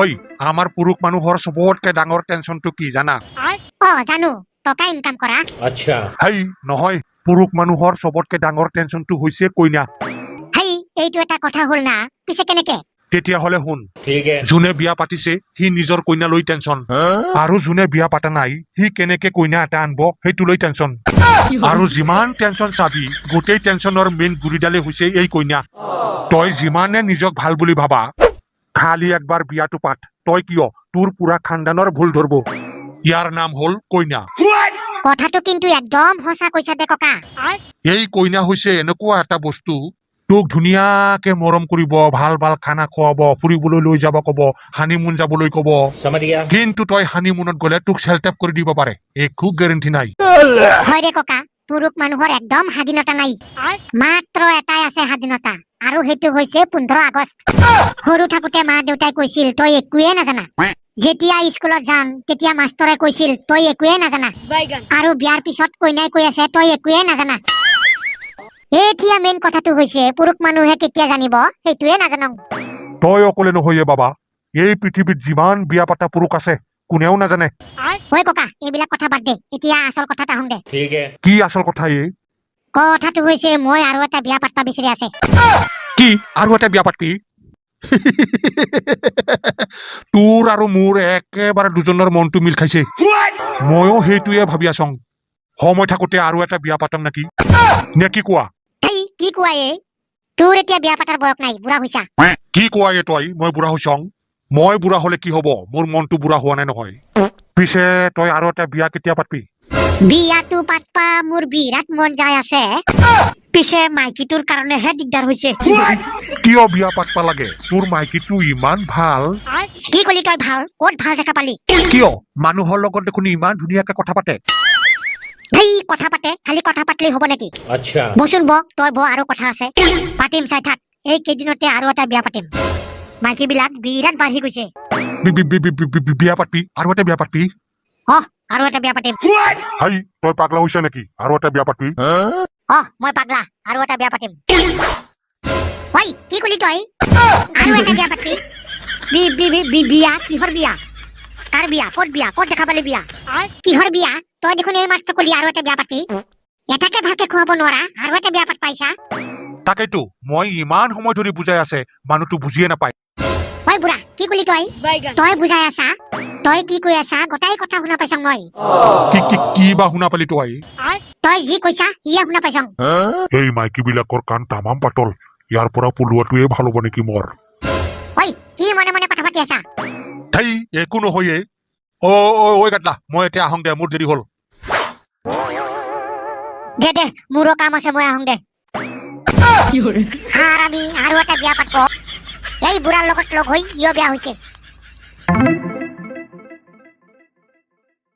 ঐ আমাৰ পুৰুষ মানুহৰ সবতকে ডাঙৰ টেনচনটো কি জানা? জানো, টকা ইনকাম কৰা। अच्छा হেই নহয়, পুৰুষ মানুহৰ সবতকে ডাঙৰ টেনচনটো হৈছে কইনা। হেই, এইটো এটা কথা হল না, পিছে কেনেকে? তেতিয়াহলে শুন, ठीक है যোনে বিয়া পাতিছে সি নিজৰ কইনা লৈ টেনচন, আৰু যোনে বিয়া পাতা নাই সি কেনেকে কইনা এটা আনব সেইটো লৈ টেনচন। আৰু যিমান টেনচন চাবি গোটেই টেনচনৰ মেইন গুৰিডালে হৈছে এই কইনা। তই যিমানে নিজক ভাল বুলি ভাবা, খালি একবাৰ বিয়াটো পাত, তই কিয় তোৰ পুৰা খানদানৰ ভুল ধৰব। ইয়াৰ নাম হল কইনা। কথাটো কিন্তু একদম সঁচা কৈছা দে ককা। এই কইনা হৈছে এনেকুৱা এটা বস্তু, তোক ধুনীয়াকে মৰম কৰিব, ভাল ভাল খানা খুৱাব, ফুৰিবলৈ লৈ যাব কব, হানিমুন যাবলৈ কব। समझ गया কিন্তু তই হানিমুনত গলে তোক চেলটেপ কৰি দিব পাৰে, একো গেৰেণ্টি নাই। হয় দে ককা, পুৰুষ মানুহৰ একদম স্বাধীনতা নাই। মাত্ৰ এটাই আছে স্বাধীনতা, আৰু সেইটো হৈছে 15 আগষ্ট। সৰু থাকোতে মা দেউতাই কৈছিল তই একোৱে নাজানা। যেতিয়া স্কুলত যাম তেতিয়া মাষ্টৰে কৈছিল তই একোৱে নাজানা। আৰু বিয়াৰ পিছত কইনাই কৈ আছে তই একোৱে নাজানা। এতিয়া মেইন কথাটো হৈছে পুৰুষ মানুহে কেতিয়া জানিব সেইটোৱে নাজানো। তই অকলে নহয়ে বাবা, এই পৃথিৱীত যিমান বিয়া পাতা পুৰুষ আছে কোনেও নাজানে। ঐ ককা, এইবিলাক কথা বাদ দে, এতিয়া আচল কথাত আহোঁ দে। ठीक है কি আচল কথা এই? কথাটো হৈছে মই আৰু এটা বিয়া পাতবা বিচাৰি আছে। কি আৰু এটা বিয়া পাতি? তোৰ আৰু মোৰ একেবাৰে দুজনৰ মনটো মিল খাইছে। ময়ো সেইটোৱে ভাবি আছো, সময় থাকোতে আৰু এটা বিয়া পাতাম নেকি, নে কি কোৱা? হেই, কি কোৱা এই? তোৰ এতিয়া বিয়া পাতাৰ বয়স নাই, বুঢ়া হৈছা। কি কোৱা এই তই? মই বুঢ়া হৈছং? মই বুঢ়া হলে কি হব, মোৰ মনটো বুঢ়া হোৱা নাই নহয়। পিছে তই আৰু এটা বিয়া কেতিয়া পাতবি? বিয়াটো পাতবা মোৰ বিৰাট মন যায় আছে, পিছে মাইকীটোৰ কাৰণেহে দিগদাৰ হৈছে। কিয় বিয়া পাতবা লাগে? তোৰ মাইকীটো ইমান ভাল। কি কলি তই ভাল? ক'ত ভাল দেখা পালি? কিয় মানুহৰ লগত দেখোন ইমান ধুনীয়াকে কথা পাতে। হেই, কথা পাতে, খালি কথা পাতলেই হ'ব নেকি? अच्छा বচোন তই আৰু কথা আছে। পাতিম, চাই থাক, এই কেইদিনতে আৰু এটা বিয়া পাতিম। মাইকী বিলাক বিৰাট বাঢ়ি গৈছে। বিয়া পাতবি? আৰু এটা বিয়া পাতবি? আৰু এটা বিয়া পাতিম। হাই, তই পাগলা হৈছ নেকি? আৰু এটা বিয়া পাতবি? মই পাগলা, আৰু এটা বিয়া পাতিম। ঐ, কি কলি তই? আৰু এটা বিয়া পাতিবি? বিয়া? কিহৰ বিয়া? কাৰ বিয়া? ক'ত বিয়া? ক'ত দেখা পালি বিয়া? কিহৰ বিয়া? তই দেখোন এই মাত্ৰ কলি আৰু এটা বিয়া পাতি। এটাকে ভালকে খুৱাব নোৱাৰা, আৰু এটা বিয়া পাত পাইছা? তাকেইতো মই ইমান সময় ধৰি বুজাই আছে, মানুহটো বুজিয়ে নাপায়। ঐ বুঢ়া, কি কলি তই? তই বুজাই আছা, তই কি কৈ আছা গোটাই কথা শুনা পাইছ মই। কি বা শুনা পালি তই? তই যি কৈছা ইয়ে শুনা পাইছ। এই মাইকী বিলাকৰ কাণ তামাম পাতল, ইয়াৰ পৰা পলোৱাটোৱে ভাল হ'ব নেকি মোৰ? ঐ, কি মনে মনে কথা পাতি আছা? হেই, একো নহয়ে। ঐ গাদলা, মই এতিয়া আহোঁ দে, মোৰ দেৰি হ'ল। দে মোৰো কাম আছে, মই আহোঁ দে। আমি আৰু এটা বিয়া পাতব। এই বুঢ়াৰ লগত লগ হৈ ইয়ো বিয়া হৈছে।